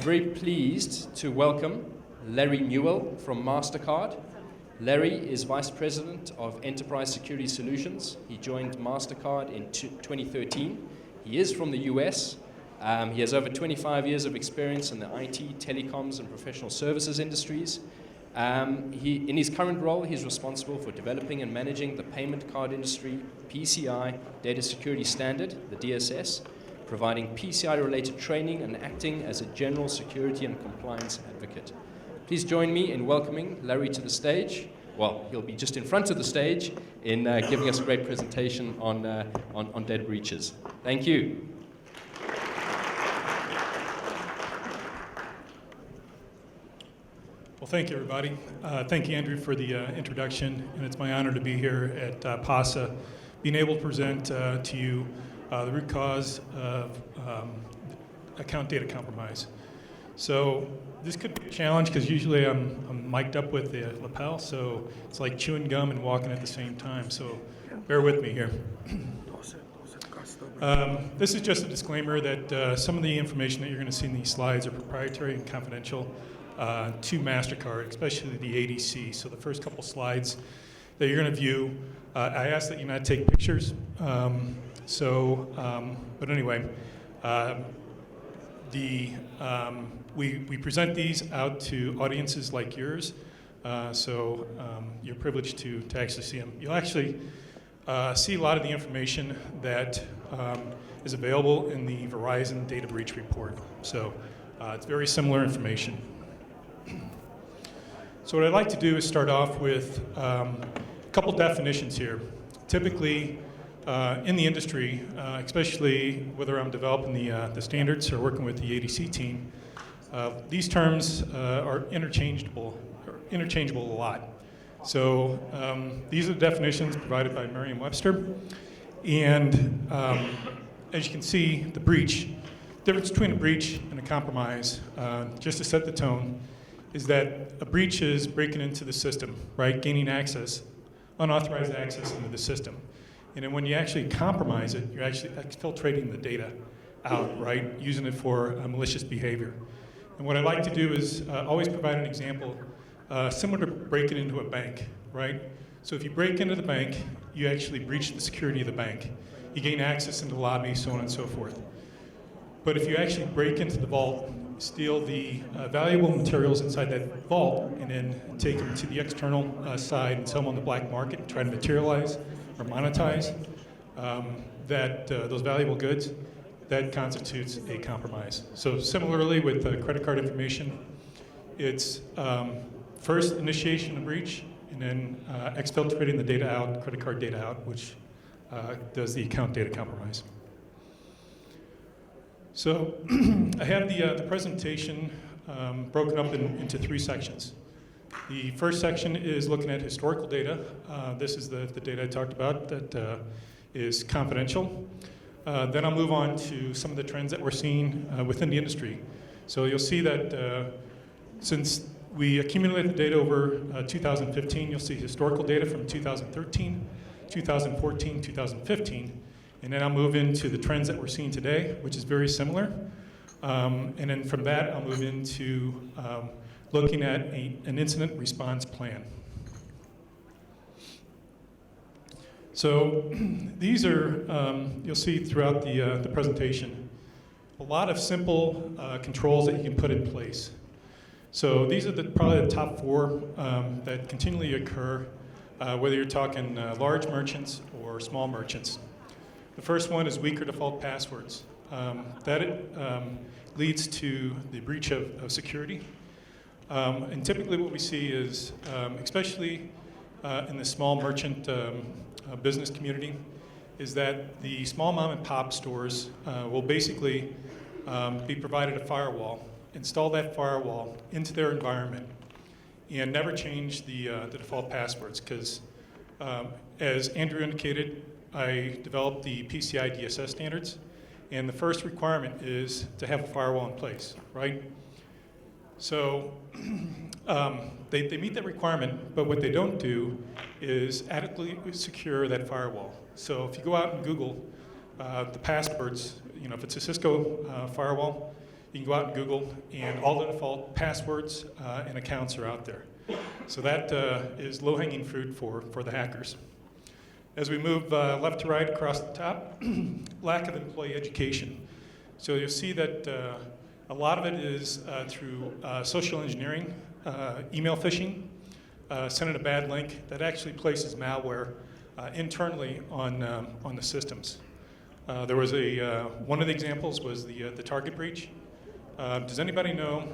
very pleased to welcome Larry Newell from MasterCard. Larry is Vice President of Enterprise Security Solutions. He joined MasterCard in 2013. He is from the US. He has over 25 years of experience in the IT, telecoms, and professional services industries. In his current role, he's responsible for developing and managing the payment card industry PCI Data Security Standard, the DSS, providing PCI-related training and acting as a general security and compliance advocate. Please join me in welcoming Larry to the stage. Well, he'll be just in front of the stage in giving us a great presentation on data breaches. Thank you. Well, thank you, everybody. Thank you, Andrew, for the introduction, and it's my honor to be here at PASA, being able to present to you the root cause of account data compromise. So this could be a challenge because usually I'm mic'd up with the lapel, so it's like chewing gum and walking at the same time, so bear with me here. This is just a disclaimer that some of the information that you're going to see in these slides are proprietary and confidential to MasterCard, especially the ADC. So the first couple slides that you're going to view, I ask that you not take pictures. But anyway, we present these out to audiences like yours, so you're privileged to actually see them. You'll actually see a lot of the information that is available in the Verizon data breach report. So it's very similar information. So what I'd like to do is start off with a couple definitions here. Typically, in the industry, especially whether I'm developing the standards or working with the ADC team, these terms are interchangeable a lot. So these are the definitions provided by Merriam-Webster. And as you can see, the breach, difference between a breach and a compromise, just to set the tone, is that a breach is breaking into the system, right? Gaining access, unauthorized access into the system. And then when you actually compromise it, you're actually exfiltrating the data out, right? Using it for malicious behavior. And what I like to do is always provide an example similar to breaking into a bank, right? So if you break into the bank, you actually breach the security of the bank. You gain access into the lobby, so on and so forth. But if you actually break into the vault, steal the valuable materials inside that vault, and then take them to the external side and sell them on the black market and try to materialize or monetize those valuable goods, that constitutes a compromise. So similarly with credit card information, it's first initiation of breach, and then exfiltrating the data out, credit card data out, which does the account data compromise. So I have the presentation broken up into three sections. The first section is looking at historical data. This is the data I talked about that is confidential. Then I'll move on to some of the trends that we're seeing within the industry. So you'll see that since we accumulated the data over 2015, you'll see historical data from 2013, 2014, 2015. And then I'll move into the trends that we're seeing today, which is very similar. And then from that, I'll move into looking at an incident response plan. So these are, you'll see throughout the presentation, a lot of simple controls that you can put in place. So these are probably the top four that continually occur, whether you're talking large merchants or small merchants. The first one is weaker default passwords. That leads to the breach of security. And typically what we see is, especially in the small merchant business community, is that the small mom and pop stores will basically be provided a firewall, install that firewall into their environment, and never change the default passwords, because as Andrew indicated, I developed the PCI DSS standards, and the first requirement is to have a firewall in place, right? So they meet that requirement, but what they don't do is adequately secure that firewall. So if you go out and Google the passwords, if it's a Cisco firewall, You can go out and Google, and all the default passwords and accounts are out there. So that is low-hanging fruit for the hackers. As we move left to right across the top, lack of employee education. So you'll see that a lot of it is through social engineering, email phishing, sending a bad link that actually places malware internally on the systems. There was one of the examples was the Target breach. Does anybody know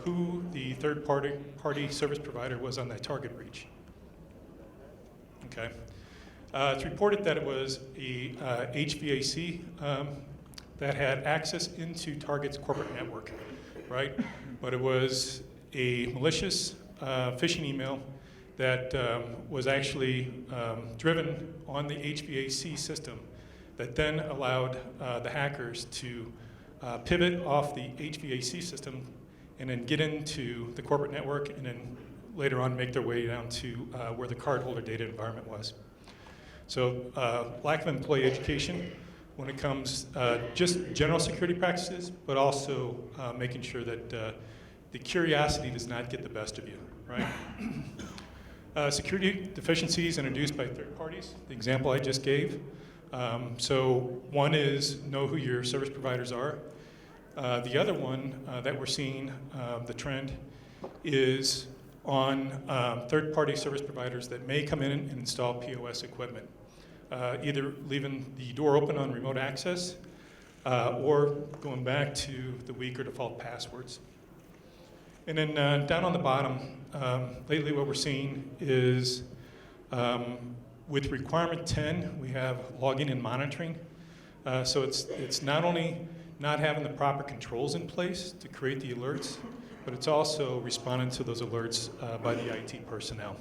who the third-party service provider was on that Target breach? Okay. It's reported that it was a HVAC that had access into Target's corporate network, right? But it was a malicious phishing email that was actually driven on the HVAC system that then allowed the hackers to pivot off the HVAC system and then get into the corporate network and then later on make their way down to where the cardholder data environment was. So lack of employee education when it comes just general security practices, but also making sure that the curiosity does not get the best of you, right? Security deficiencies introduced by third parties, the example I just gave. So one is know who your service providers are. The other one that we're seeing, the trend, is on third-party service providers that may come in and install POS equipment, either leaving the door open on remote access or going back to the weaker default passwords. And then down on the bottom, lately what we're seeing is with requirement 10, we have logging and monitoring. So it's not only not having the proper controls in place to create the alerts, but it's also responding to those alerts by the IT personnel.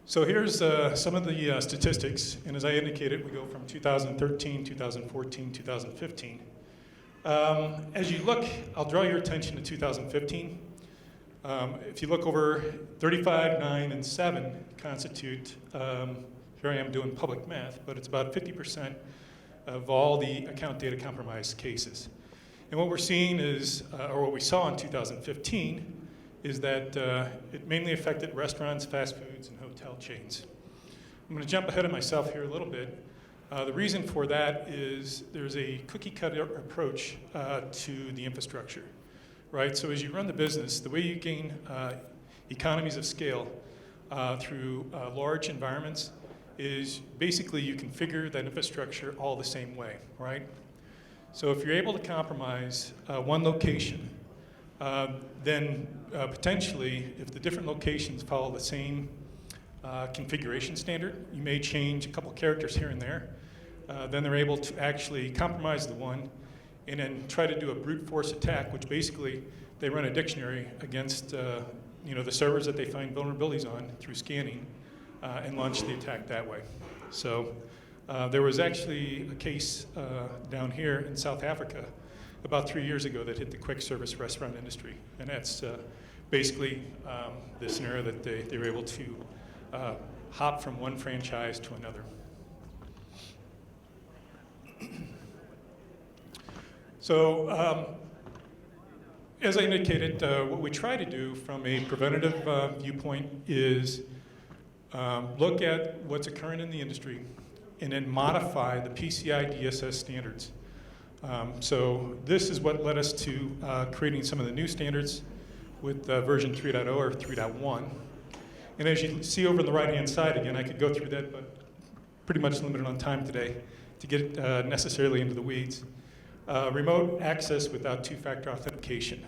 So here's some of the statistics, and as I indicated, we go from 2013, 2014, 2015. As you look, I'll draw your attention to 2015. If you look over 35, 9, and 7 constitute, here I am doing public math, but it's about 50% of all the account data compromise cases. And what we're seeing is, or what we saw in 2015, is that it mainly affected restaurants, fast foods, and hotel chains. I'm going to jump ahead of myself here a little bit. The reason for that is there's a cookie-cutter approach to the infrastructure, right? So as you run the business, the way you gain economies of scale through large environments is basically you configure that infrastructure all the same way, right? So if you're able to compromise one location, then potentially, if the different locations follow the same configuration standard, you may change a couple characters here and there. Then they're able to actually compromise the one and then try to do a brute force attack, which basically they run a dictionary against the servers that they find vulnerabilities on through scanning and launch the attack that way. So there was actually a case down here in South Africa about 3 years ago that hit the quick service restaurant industry. And that's basically the scenario that they were able to hop from one franchise to another. So as I indicated, what we try to do from a preventative viewpoint is look at what's occurring in the industry and then modify the PCI DSS standards. So this is what led us to creating some of the new standards with version 3.0 or 3.1. And as you see over on the right-hand side, again, I could go through that, but pretty much limited on time today to get necessarily into the weeds. Remote access without two-factor authentication.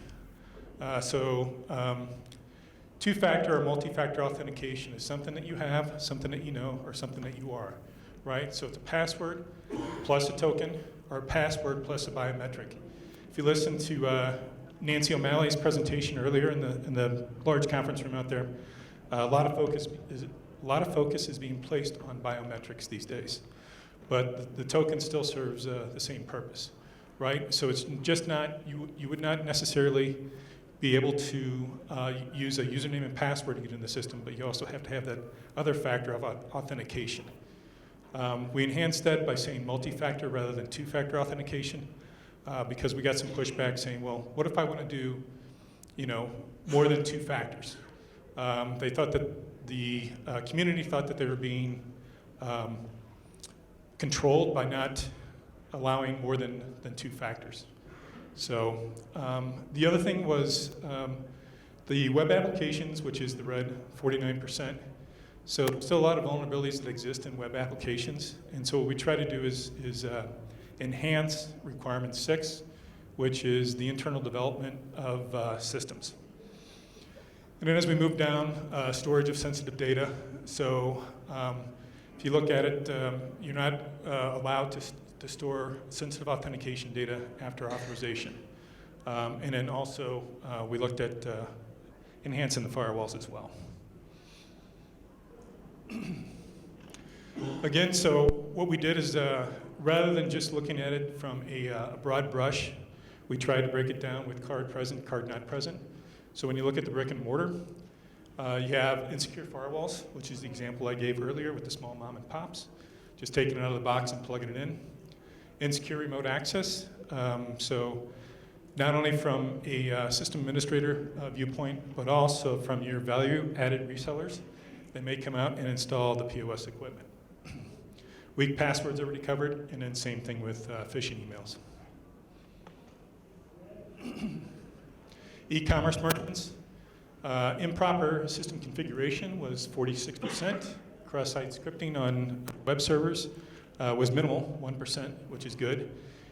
Two-factor or multi-factor authentication is something that you have, something that you know, or something that you are, right? So it's a password plus a token, or a password plus a biometric. If you listen to Nancy O'Malley's presentation earlier in the large conference room out there, a lot of focus is being placed on biometrics these days, but the token still serves the same purpose, right? So it's just not you would not necessarily be able to use a username and password to get in the system, but you also have to have that other factor of authentication. We enhanced that by saying multi-factor rather than two-factor authentication because we got some pushback saying, well, what if I want to do, more than two factors? They thought that the community thought that they were being controlled by not allowing more than two factors. So the other thing was the web applications, which is the red 49%. So there's still a lot of vulnerabilities that exist in web applications. And so what we try to do is enhance requirement 6, which is the internal development of systems. And then as we move down, storage of sensitive data. So if you look at it, you're not allowed to store sensitive authentication data after authorization. And then also, we looked at enhancing the firewalls as well. Again, so what we did is rather than just looking at it from a broad brush, we tried to break it down with card present, card not present. So when you look at the brick and mortar, you have insecure firewalls, which is the example I gave earlier with the small mom and pops, just taking it out of the box and plugging it in. Insecure remote access, so not only from a system administrator viewpoint, but also from your value-added resellers. They may come out and install the POS equipment. Weak passwords already covered, and then same thing with phishing emails. E-commerce merchants. Improper system configuration was 46%. Cross-site scripting on web servers was minimal, 1%, which is good.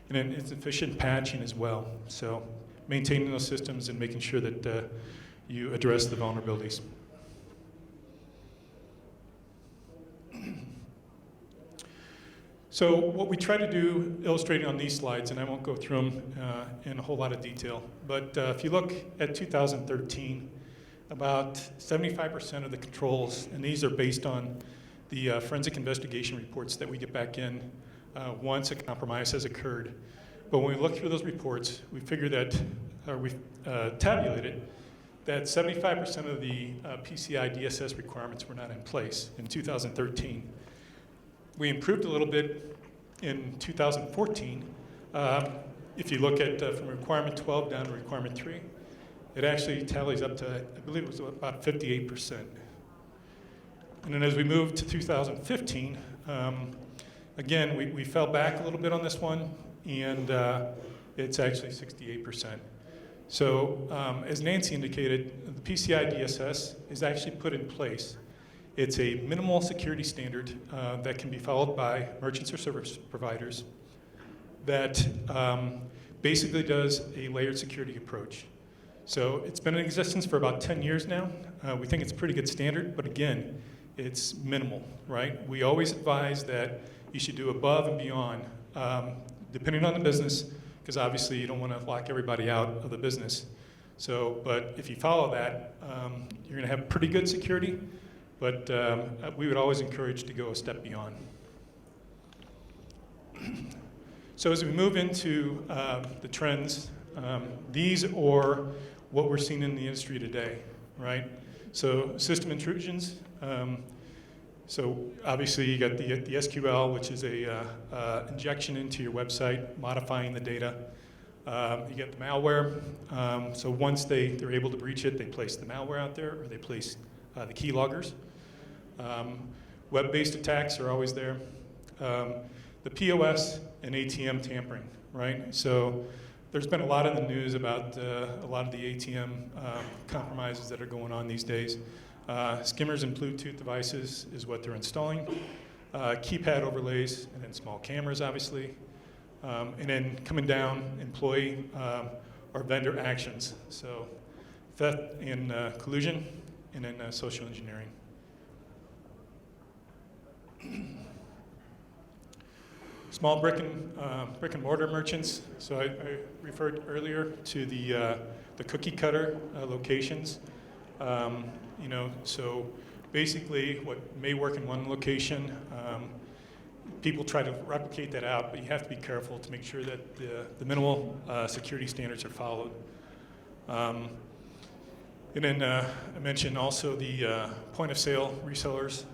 And then insufficient patching as well. So maintaining those systems and making sure that you address the vulnerabilities. So what we try to do, illustrating on these slides, and I won't go through them in a whole lot of detail, but if you look at 2013, about 75% of the controls, and these are based on the forensic investigation reports that we get back in once a compromise has occurred. But when we look through those reports, we figure that, or we tabulated that 75% of the PCI DSS requirements were not in place in 2013. We improved a little bit in 2014. If you look at from requirement 12 down to requirement 3, it actually tallies up to, I believe it was about 58%. And then as we moved to 2015, again, we fell back a little bit on this one, and it's actually 68%. So as Nancy indicated, the PCI DSS is actually put in place. It's a minimal security standard that can be followed by merchants or service providers that basically does a layered security approach. So it's been in existence for about 10 years now. We think it's a pretty good standard, but again, it's minimal, right? We always advise that you should do above and beyond, depending on the business, because obviously you don't want to lock everybody out of the business. So, but if you follow that, you're going to have pretty good security. But we would always encourage to go a step beyond. So as we move into the trends, these are what we're seeing in the industry today, right? So system intrusions. So obviously you got the SQL, which is a injection into your website, modifying the data. You get the malware. So once they're able to breach it, they place the malware out there, or they place the keyloggers. Web-based attacks are always there. The POS and ATM tampering, right? So there's been a lot in the news about a lot of the ATM compromises that are going on these days. Skimmers and Bluetooth devices is what they're installing. Keypad overlays, and then small cameras, obviously. And then coming down, employee or vendor actions. So theft and collusion, and then social engineering. Small brick and mortar merchants. So I referred earlier to the cookie cutter locations. So basically what may work in one location, people try to replicate that out, but you have to be careful to make sure that the minimal security standards are followed. And then I mentioned also the point of sale resellers.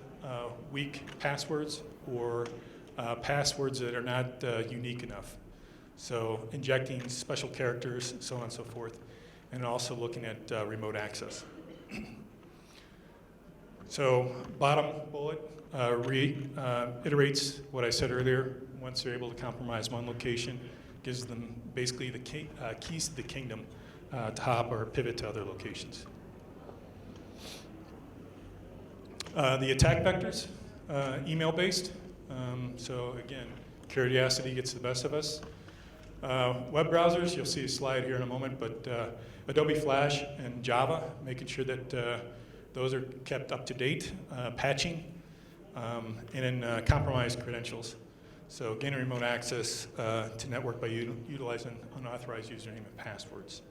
weak passwords or passwords that are not unique enough. So injecting special characters, so on and so forth, and also looking at remote access. So bottom bullet reiterates what I said earlier. Once they're able to compromise one location, gives them basically the keys to the kingdom to hop or pivot to other locations. The attack vectors, email-based. So again, curiosity gets the best of us. Web browsers, you'll see a slide here in a moment, but Adobe Flash and Java, making sure that those are kept up to date, patching, and then compromised credentials. So gaining remote access to network by utilizing unauthorized username and passwords.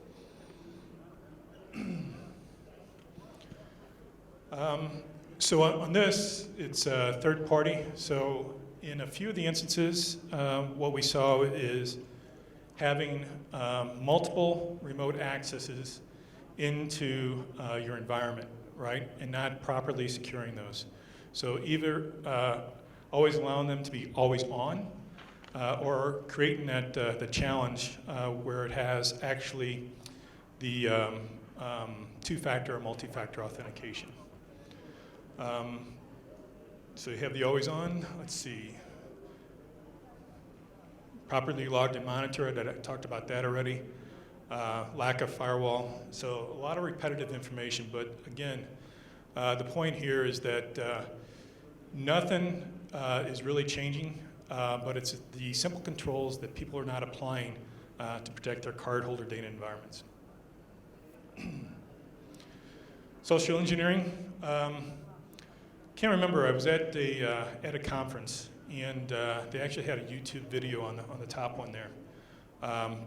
So on this, it's third party. So in a few of the instances, what we saw is having multiple remote accesses into your environment, right? And not properly securing those. So either always allowing them to be always on, or creating that the challenge where it has actually the two-factor or multi-factor authentication. So you have the always on, let's see. Properly logged and monitored, I talked about that already. Lack of firewall, so a lot of repetitive information, but again, the point here is that nothing is really changing, but it's the simple controls that people are not applying to protect their cardholder data environments. Social engineering. Can't remember, I was at a conference, and they actually had a YouTube video on the top one there.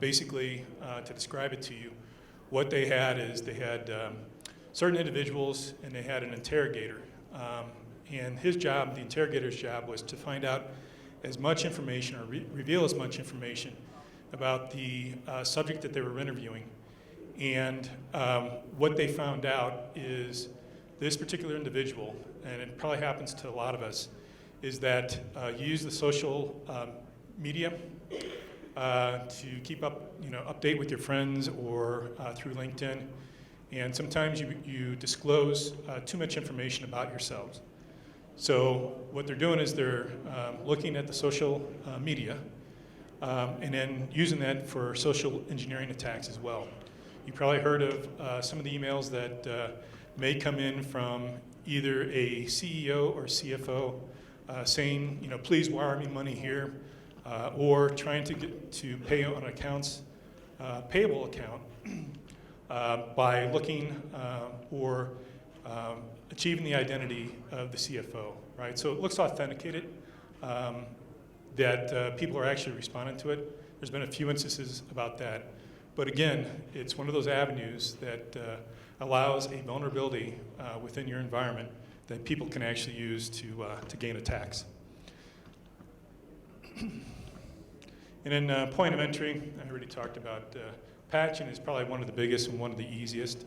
Basically, to describe it to you, what they had is they had certain individuals and they had an interrogator. And his job, the interrogator's job, was to find out as much information or reveal as much information about the subject that they were interviewing. And what they found out is this particular individual, and it probably happens to a lot of us, is that you use the social media to keep up, update with your friends or through LinkedIn, and sometimes you disclose too much information about yourselves. So what they're doing is they're looking at the social media and then using that for social engineering attacks as well. You probably heard of some of the emails that may come in from either a CEO or CFO saying, please wire me money here, or trying to get to pay on an accounts payable account by looking or achieving the identity of the CFO, right? So it looks authenticated, that people are actually responding to it. There's been a few instances about that. But again, it's one of those avenues that allows a vulnerability within your environment that people can actually use to gain attacks. And then point of entry, I already talked about patching is probably one of the biggest and one of the easiest.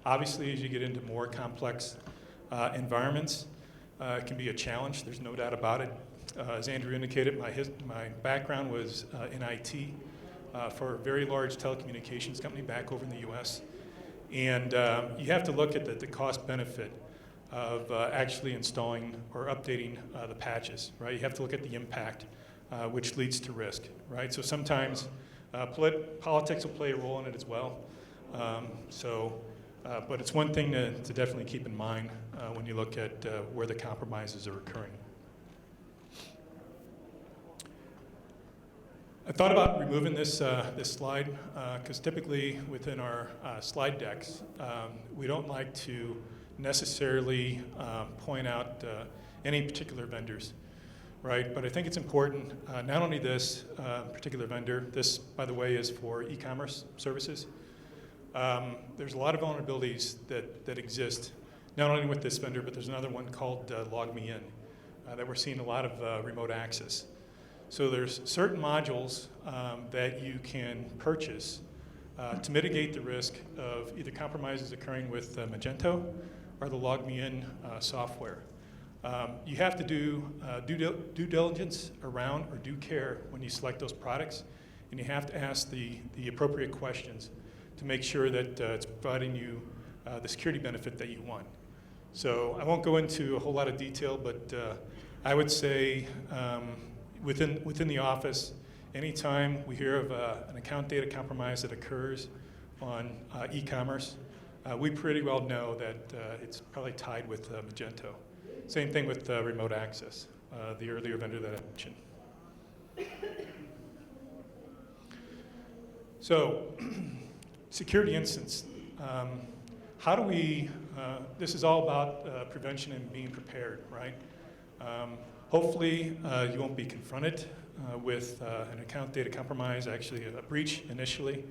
Obviously, as you get into more complex environments, it can be a challenge. There's no doubt about it. As Andrew indicated, my background was in IT for a very large telecommunications company back over in the U.S. And you have to look at the cost benefit of actually installing or updating the patches, right? You have to look at the impact, which leads to risk, right? So sometimes politics will play a role in it as well. But it's one thing to definitely keep in mind when you look at where the compromises are occurring. I thought about removing this slide because typically within our slide decks, we don't like to necessarily point out any particular vendors, right? But I think it's important, not only this particular vendor, this, by the way, is for e-commerce services. There's a lot of vulnerabilities that exist, not only with this vendor, but there's another one called LogMeIn that we're seeing a lot of remote access. So there's certain modules that you can purchase to mitigate the risk of either compromises occurring with Magento or the LogMeIn software. You have to do due diligence around or due care when you select those products, and you have to ask the appropriate questions to make sure that it's providing you the security benefit that you want. So I won't go into a whole lot of detail, but I would say within the office, anytime we hear of an account data compromise that occurs on e-commerce, we pretty well know that it's probably tied with Magento. Same thing with remote access, the earlier vendor that I mentioned. So, security incidents. How do we, this is all about prevention and being prepared, right? Hopefully, you won't be confronted with an account data compromise, actually a breach initially,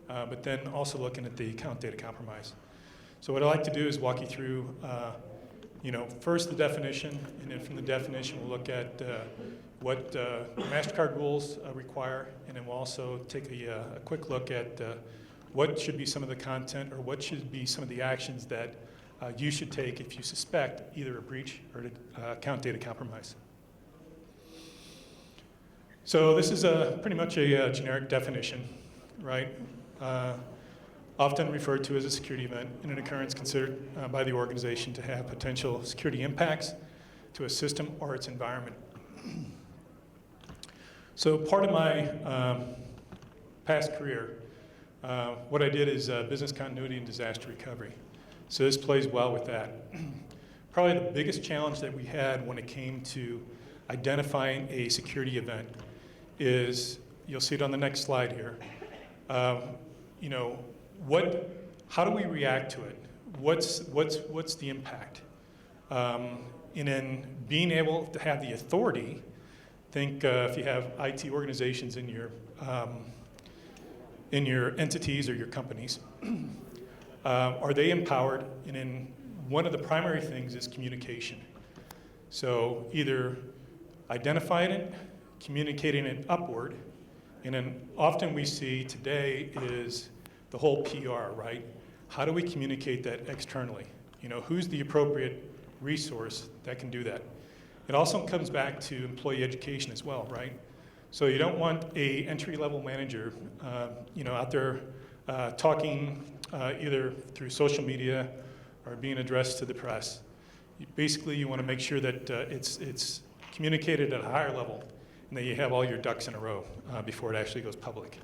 but then also looking at the account data compromise. So what I like to do is walk you through first the definition, and then from the definition we'll look at what MasterCard rules require, and then we'll also take a quick look at what should be some of the content or what should be some of the actions that you should take if you suspect either a breach or account data compromise. So this is pretty much a generic definition, right? Often referred to as a security event, and an occurrence considered by the organization to have potential security impacts to a system or its environment. So part of my past career, what I did is business continuity and disaster recovery. So this plays well with that. Probably the biggest challenge that we had when it came to identifying a security event is, you'll see it on the next slide here, how do we react to it? What's the impact? And then being able to have the authority, think if you have IT organizations in your entities or your companies, are they empowered? And then one of the primary things is communication. So either identifying it, communicating it upward, and then often we see today is the whole PR, right? How do we communicate that externally? Who's the appropriate resource that can do that? It also comes back to employee education as well, right? So you don't want a entry-level manager, out there talking either through social media or being addressed to the press. Basically, you want to make sure that it's communicated at a higher level, and that you have all your ducks in a row before it actually goes public.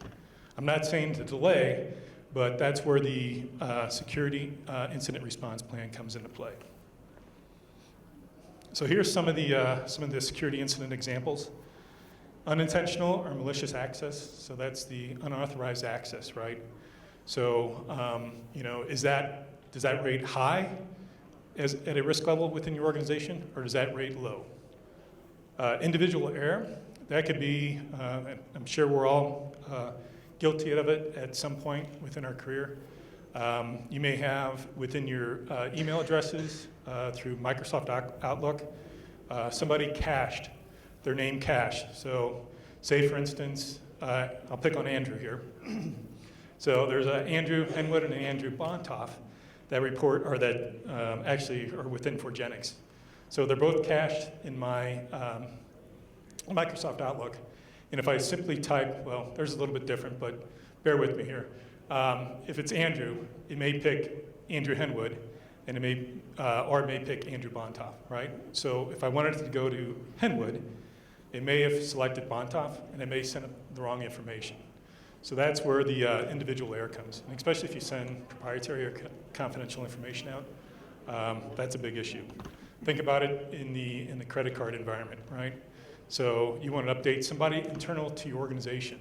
I'm not saying to delay, but that's where the security incident response plan comes into play. So here's some of the security incident examples. Unintentional or malicious access, so that's the unauthorized access, right? So, does that rate high at a risk level within your organization, or does that rate low? Individual error, that could be, I'm sure we're all guilty of it at some point within our career. You may have within your email addresses through Microsoft Outlook, somebody cached, their name cached. So say for instance, I'll pick on Andrew here. So there's an Andrew Henwood and an Andrew Bontoff that actually are within Forgenix. So they're both cached in my Microsoft Outlook. And if I simply type, well, there's a little bit different, but bear with me here. If it's Andrew, it may pick Andrew Henwood, and it may pick Andrew Bontoff, right? So if I wanted it to go to Henwood, it may have selected Bontoff, and it may send the wrong information. So that's where the individual error comes, and especially if you send proprietary or confidential information out, that's a big issue. Think about it in the credit card environment, right? So you want to update somebody internal to your organization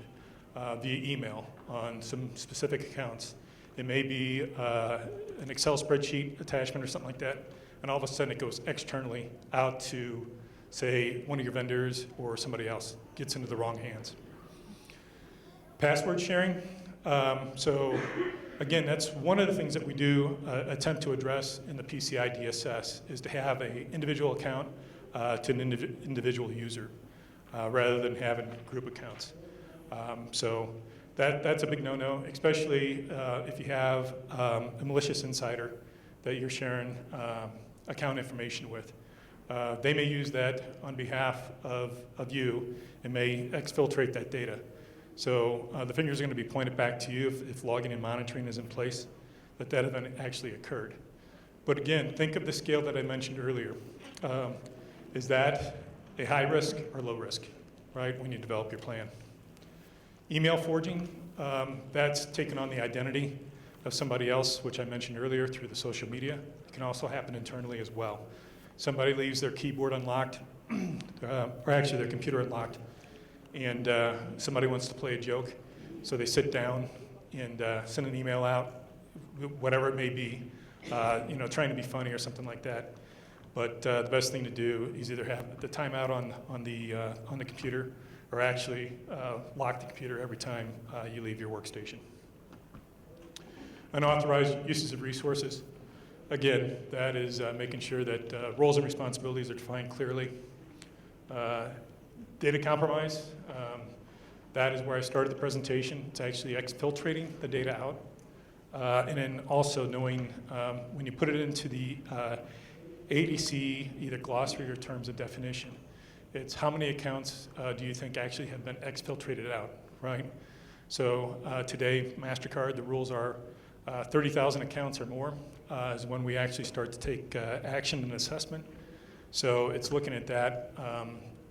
via email on some specific accounts. It may be an Excel spreadsheet attachment or something like that, and all of a sudden it goes externally out to, say, one of your vendors or somebody else, gets into the wrong hands. Password sharing. So again, that's one of the things that we do attempt to address in the PCI DSS, is to have an individual account to an individual user rather than having group accounts. So that's a big no-no, especially if you have a malicious insider that you're sharing account information with, They may use that on behalf of you and may exfiltrate that data. So the finger is going to be pointed back to you if logging and monitoring is in place, that that event actually occurred. But again, think of the scale that I mentioned earlier. Is that a high risk or low risk, right, when you develop your plan? Email forging, that's taken on the identity of somebody else, which I mentioned earlier, through the social media. It can also happen internally as well. Somebody leaves their keyboard unlocked, or actually their computer unlocked, and somebody wants to play a joke. So they sit down and send an email out, whatever it may be, trying to be funny or something like that. But the best thing to do is either have the timeout on the computer, or actually lock the computer every time you leave your workstation. Unauthorized uses of resources. Again, that is making sure that roles and responsibilities are defined clearly. Data compromise, that is where I started the presentation. It's actually exfiltrating the data out. And then also knowing when you put it into the ADC, either glossary or terms of definition, it's how many accounts do you think actually have been exfiltrated out, right? So today, MasterCard, the rules are 30,000 accounts or more is when we actually start to take action and assessment. So it's looking at that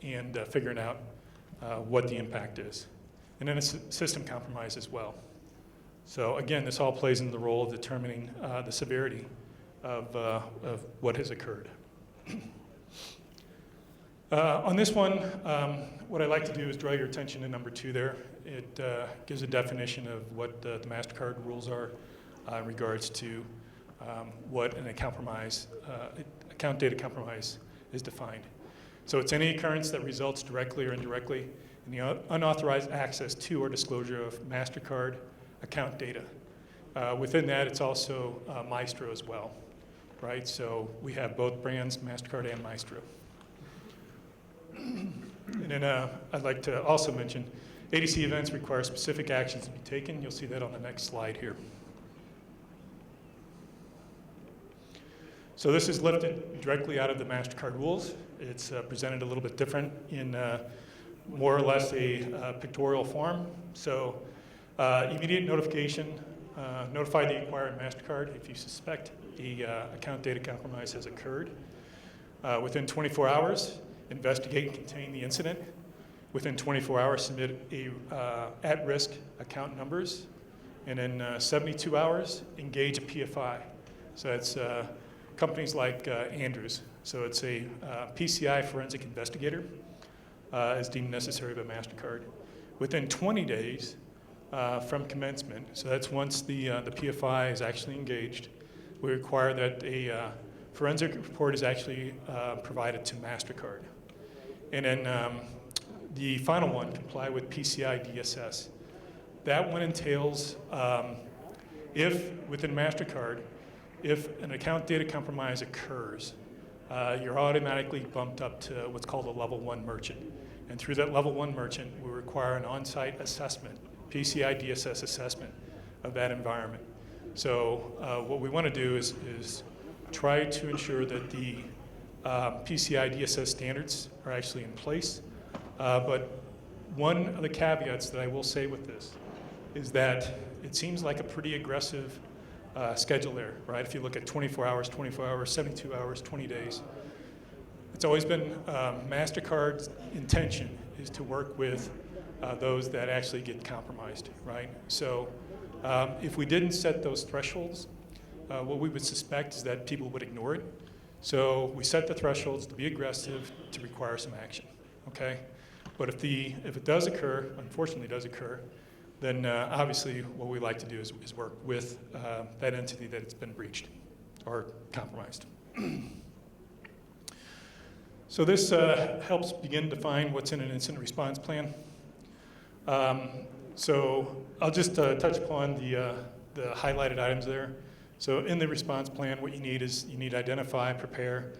and figuring out what the impact is. And then it's system compromise as well. So again, this all plays in the role of determining the severity of what has occurred. On this one, what I'd like to do is draw your attention to number 2 there. It gives a definition of what the MasterCard rules are in regards to what an account data compromise is defined. So it's any occurrence that results directly or indirectly in the unauthorized access to or disclosure of MasterCard account data. Within that, it's also Maestro as well, right? So we have both brands, MasterCard and Maestro. And then I'd like to also mention, ADC events require specific actions to be taken. You'll see that on the next slide here. So this is lifted directly out of the MasterCard rules. It's presented a little bit different in more or less a pictorial form. So immediate notification, notify the acquirer MasterCard if you suspect the account data compromise has occurred. Within 24 hours, investigate and contain the incident. Within 24 hours, submit at-risk account numbers. And in 72 hours, engage a PFI. So that's companies like Andrews. So it's a PCI forensic investigator as deemed necessary by MasterCard. Within 20 days from commencement, so that's once the PFI is actually engaged, we require that a forensic report is actually provided to MasterCard. And then the final one, comply with PCI DSS. That one entails if within MasterCard, if an account data compromise occurs, you're automatically bumped up to what's called a level 1 merchant. And through that level 1 merchant, we require an on-site assessment, PCI DSS assessment of that environment. So what we want to do is try to ensure that the PCI DSS standards are actually in place. But one of the caveats that I will say with this is that it seems like a pretty aggressive schedule there, right? If you look at 24 hours, 72 hours, 20 days. It's always been MasterCard's intention is to work with those that actually get compromised, right? So if we didn't set those thresholds, what we would suspect is that people would ignore it. So we set the thresholds to be aggressive, to require some action, okay? But if it does occur, unfortunately does occur, then obviously what we like to do is work with that entity that it's been breached or compromised. So this helps begin to define what's in an incident response plan. So I'll just touch upon the highlighted items there. So in the response plan, what you need is you need to identify, prepare,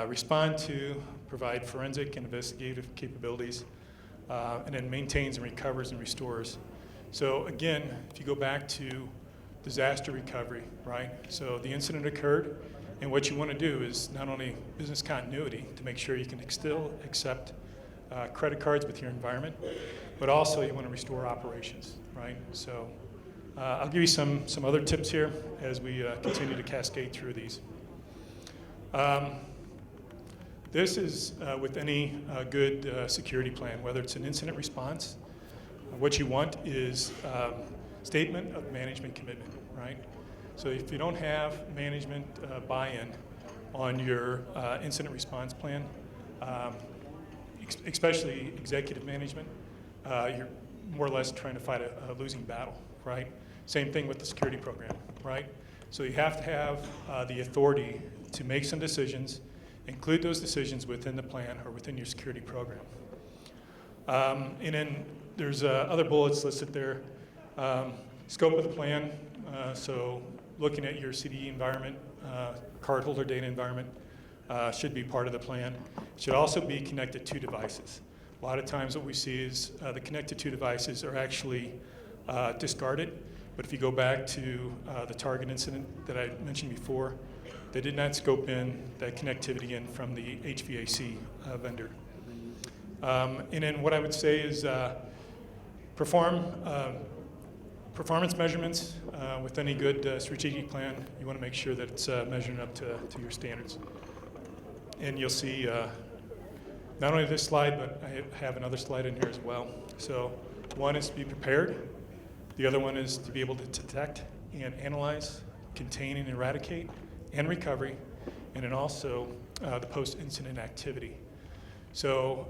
respond to, provide forensic and investigative capabilities, and then maintains and recovers and restores. So again, if you go back to disaster recovery, right? So the incident occurred, And what you want to do is not only business continuity to make sure you can still accept credit cards with your environment, but also you want to restore operations, right? So I'll give you some other tips here as we continue to cascade through these. This is with any good security plan, whether it's an incident response. What you want is statement of management commitment, right? So if you don't have management buy-in on your incident response plan, especially executive management, you're more or less trying to fight a losing battle, right? Same thing with the security program, right? So you have to have the authority to make some decisions, include those decisions within the plan or within your security program. And then there's other bullets listed there. Scope of the plan, so looking at your CDE environment, cardholder data environment should be part of the plan. It should also be connected to devices. A lot of times what we see is the connected to devices are actually discarded, but if you go back to the Target incident that I mentioned before, they did not scope in that connectivity in from the HVAC vendor. And then what I would say is perform performance measurements with any good strategic plan. You want to make sure that it's measuring up to your standards. And you'll see not only this slide, but I have another slide in here as well. So one is to be prepared. The other one is to be able to detect and analyze, contain and eradicate, and recovery, and then also the post-incident activity. So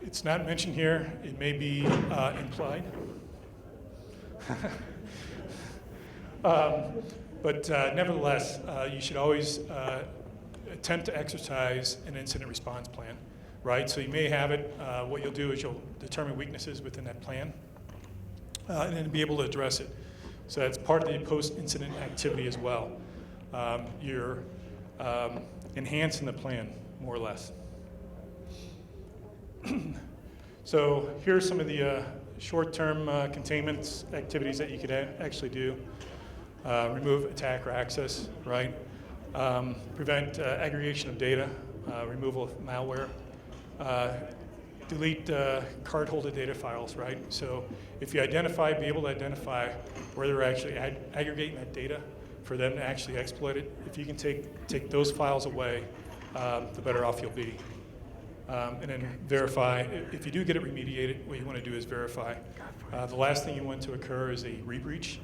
it's not mentioned here. It may be implied. But nevertheless, you should always attempt to exercise an incident response plan, right? So you may have it, what you'll do is you'll determine weaknesses within that plan and then be able to address it. So that's part of the post-incident activity as well. You're enhancing the plan, more or less. So here are some of the short-term containment activities that you could actually do. Remove attacker access, right? Prevent aggregation of data, removal of malware, delete cardholder data files, right? So if you identify, be able to identify where they're actually aggregating that data for them to actually exploit it. If you can take those files away, the better off you'll be. And then verify. If you do get it remediated, what you want to do is verify. The last thing you want to occur is a rebreach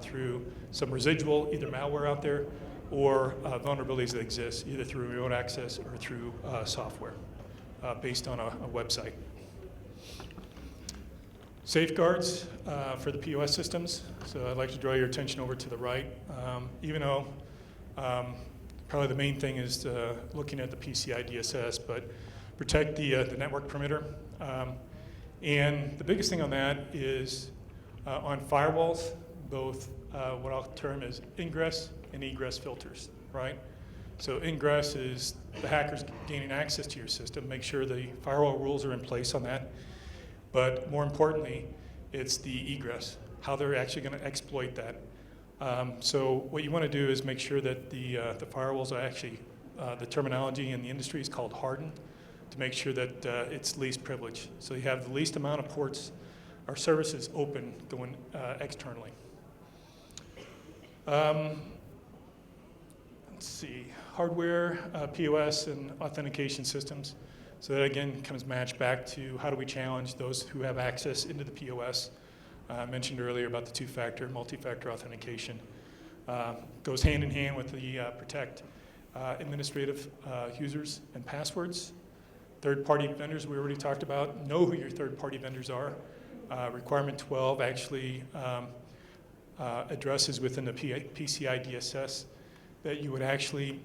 through some residual, either malware out there or vulnerabilities that exist, either through remote access or through software based on a website. Safeguards for the POS systems. So I'd like to draw your attention over to the right. Even though probably the main thing is looking at the PCI DSS, but protect the network perimeter. And the biggest thing on that is on firewalls, both what I'll term as ingress and egress filters, right? So ingress is the hackers gaining access to your system. Make sure the firewall rules are in place on that. But more importantly, it's the egress, how they're actually going to exploit that. So what you want to do is make sure that the firewalls are actually, the terminology in the industry is called hardened, to make sure that it's least privilege. So you have the least amount of ports or services open going externally. Let's see, hardware, POS, and authentication systems. So that again comes matched back to how do we challenge those who have access into the POS. I mentioned earlier about the two-factor, multi-factor authentication. Goes hand in hand with the protect administrative users and passwords. Third-party vendors we already talked about. Know who your third-party vendors are. Requirement 12 actually addresses within the PCI DSS that you would actually,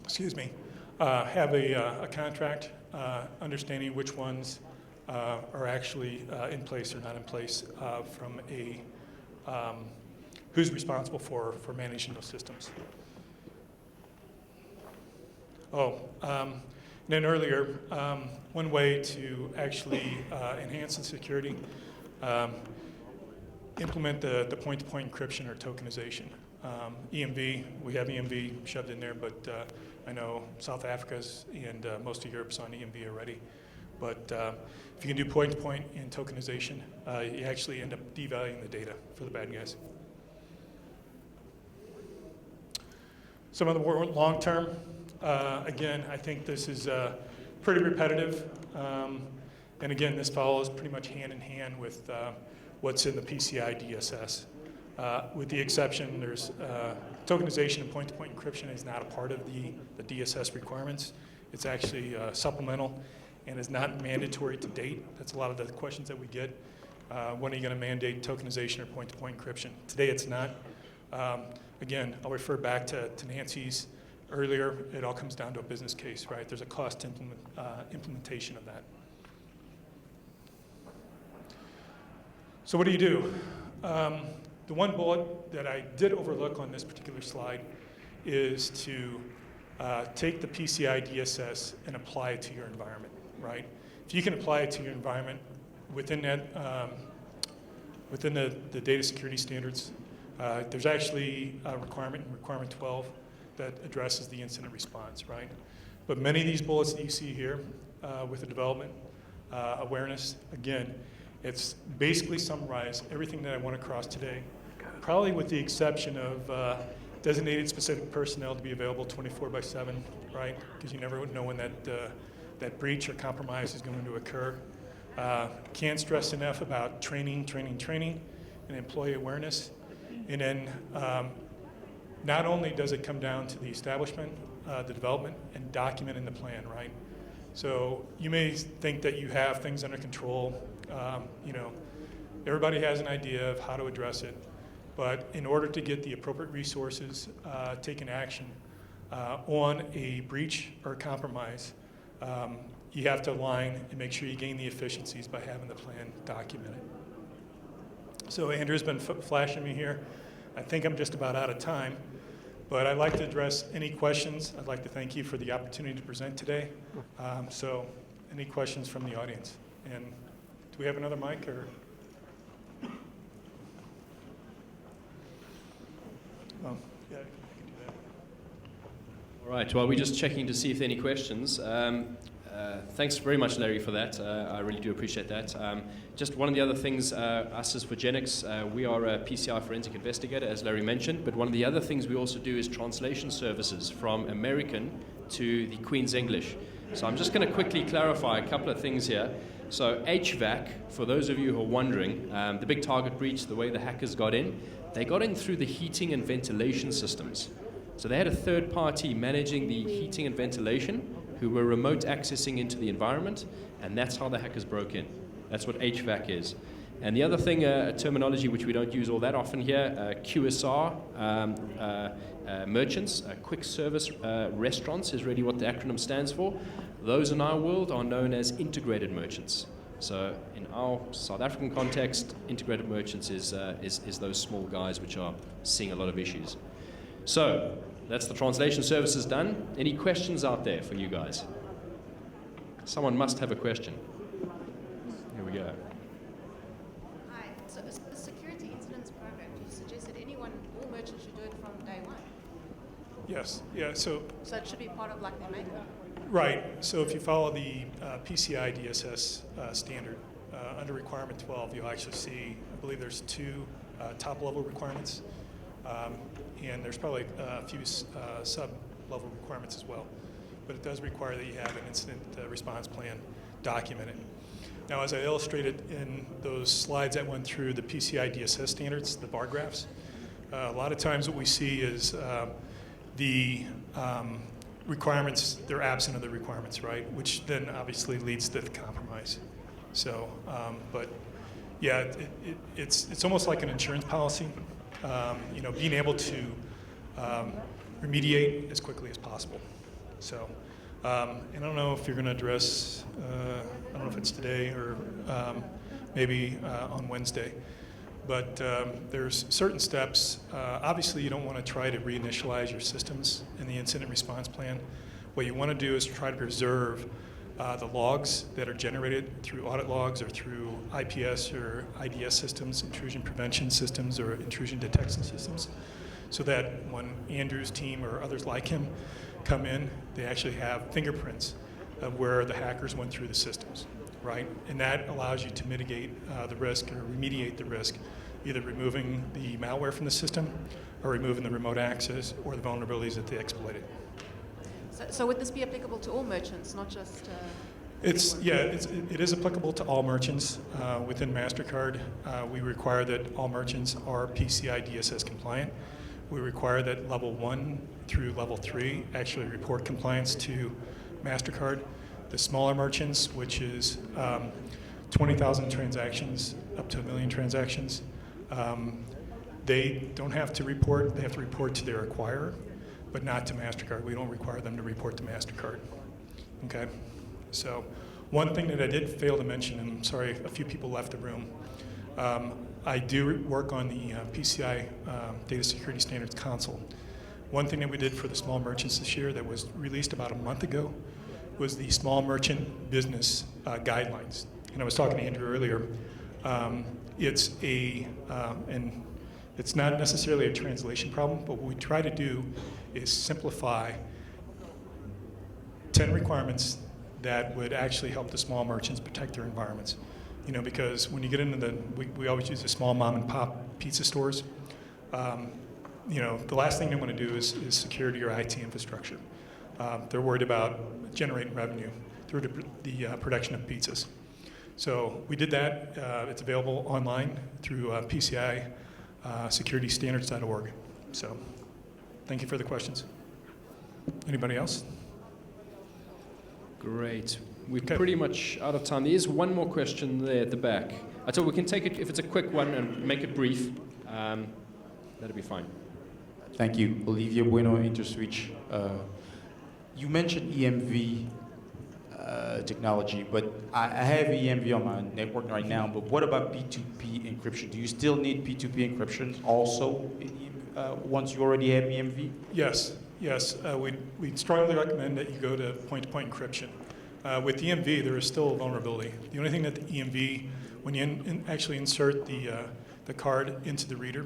excuse me, have a contract, understanding which ones are actually in place or not in place from a who's responsible for managing those systems. And then earlier, one way to actually enhance the security, implement the point-to-point encryption or tokenization. EMV, we have EMV shoved in there, but I know South Africa's and most of Europe's on EMV already. But if you can do point-to-point and tokenization, you actually end up devaluing the data for the bad guys. Some of the more long-term, again, I think this is pretty repetitive. And again, this follows pretty much hand in hand with what's in the PCI DSS. With the exception, there's tokenization and point-to-point encryption is not a part of the DSS requirements. It's actually supplemental and is not mandatory to date. That's a lot of the questions that we get. When are you going to mandate tokenization or point-to-point encryption? Today it's not. Again, I'll refer back to Nancy's earlier. It all comes down to a business case, right? There's a cost implementation of that. So what do you do? The one bullet that I did overlook on this particular slide is to take the PCI DSS and apply it to your environment, right? If you can apply it to your environment within that, within the data security standards, there's actually a requirement in requirement 12 that addresses the incident response, right? But many of these bullets that you see here with the development awareness, again, it's basically summarized everything that I went across today, probably with the exception of designated specific personnel to be available 24/7, right? Because you never know when that breach or compromise is going to occur. Can't stress enough about training, and employee awareness. And then not only does it come down to the establishment, the development, and documenting the plan, right? So you may think that you have things under control. You know, everybody has an idea of how to address it, but in order to get the appropriate resources, taken action on a breach or a compromise, you have to align and make sure you gain the efficiencies by having the plan documented. So Andrew's been flashing me here. I think I'm just about out of time, but I'd like to address any questions. I'd like to thank you for the opportunity to present today. So any questions from the audience? And do we have another mic or? Oh, yeah, I can do that. All right, well, we're just checking to see if there are any questions. Thanks very much, Larry, for that. I really do appreciate that. Just one of the other things, us as Forgenix, we are a PCI forensic investigator, as Larry mentioned, but one of the other things we also do is translation services from American to the Queen's English. So I'm just going to quickly clarify a couple of things here. So HVAC, for those of you who are wondering, the big target breach, the way the hackers got in, they got in through the heating and ventilation systems. So they had a third party managing the heating and ventilation who were remote accessing into the environment, and that's how the hackers broke in. That's what HVAC is. And the other thing, a terminology which we don't use all that often here, QSR, merchants, quick service restaurants is really what the acronym stands for. Those in our world are known as integrated merchants. So in our South African context, integrated merchants is those small guys which are seeing a lot of issues. So that's the translation services done. Any questions out there for you guys? Someone must have a question. Here we go. Hi. So the security incidents program, do you suggest that all merchants should do it from day one? Yes. Yeah. So it should be part of like their makeup? Right. So if you follow the PCI DSS standard, under requirement 12, you'll actually see, I believe there's two top-level requirements, and there's probably a few sub-level requirements as well. But it does require that you have an incident response plan documented. Now, as I illustrated in those slides that went through the PCI DSS standards, the bar graphs, a lot of times what we see is the requirements, they're absent of the requirements, right? Which then obviously leads to the compromise. So, but yeah, it's almost like an insurance policy. You know, being able to remediate as quickly as possible. So, and I don't know if you're going to address, I don't know if it's today or maybe on Wednesday, but there's certain steps. Obviously, you don't want to try to reinitialize your systems in the incident response plan. What you want to do is try to preserve the logs that are generated through audit logs or through IPS or IDS systems, intrusion prevention systems or intrusion detection systems. so that when Andrew's team or others like him come in, they actually have fingerprints of where the hackers went through the systems, right? And that allows you to mitigate the risk or remediate the risk, either removing the malware from the system or removing the remote access or the vulnerabilities that they exploited. So would this be applicable to all merchants, not just? It is applicable to all merchants. Within MasterCard, we require that all merchants are PCI DSS compliant. We require that level 1 through level 3 actually report compliance to MasterCard. The smaller merchants, which is 20,000 transactions up to 1 million transactions, they don't have to report. They have to report to their acquirer, but not to MasterCard. We don't require them to report to MasterCard. Okay? So one thing that I did fail to mention, and I'm sorry a few people left the room, I do work on the PCI Data Security Standards Council. One thing that we did for the small merchants this year that was released about a month ago was the Small Merchant Business Guidelines. And I was talking to Andrew earlier. And it's not necessarily a translation problem, but what we try to do is simplify 10 requirements that would actually help the small merchants protect their environments. You know, because when you get into we always use the small mom and pop pizza stores. You know, the last thing they want to do is security or IT infrastructure. They're worried about generating revenue through the production of pizzas. So we did that. It's available online through PCI securitystandards.org. So thank you for the questions. Anybody else? Great. We're pretty much out of time. There is one more question there at the back. I thought we can take it, if it's a quick one, and make it brief. That'll be fine. Thank you. Olivia Bueno, InterSwitch. You mentioned EMV technology, but I have EMV on my network right now, but what about P2P encryption? Do you still need P2P encryption also once you already have EMV? Yes. We strongly recommend that you go to point-to-point encryption. With EMV, there is still a vulnerability. The only thing that the EMV, when you actually insert the card into the reader,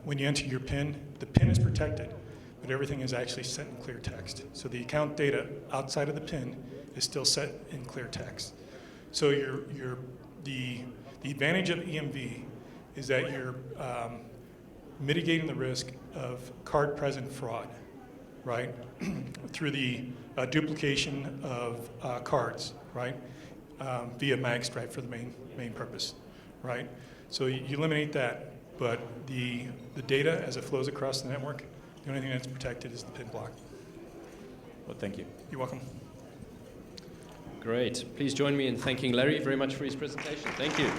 when you enter your PIN, the PIN is protected, but everything is actually set in clear text. So the account data outside of the PIN is still set in clear text. So the advantage of EMV is that you're mitigating the risk of card-present fraud, right? Through the duplication of cards, right? Via magstripe for the main purpose, right? So you eliminate that, but the data as it flows across the network, the only thing that's protected is the PIN block. Well, thank you. You're welcome. Great. Please join me in thanking Larry very much for his presentation. Thank you.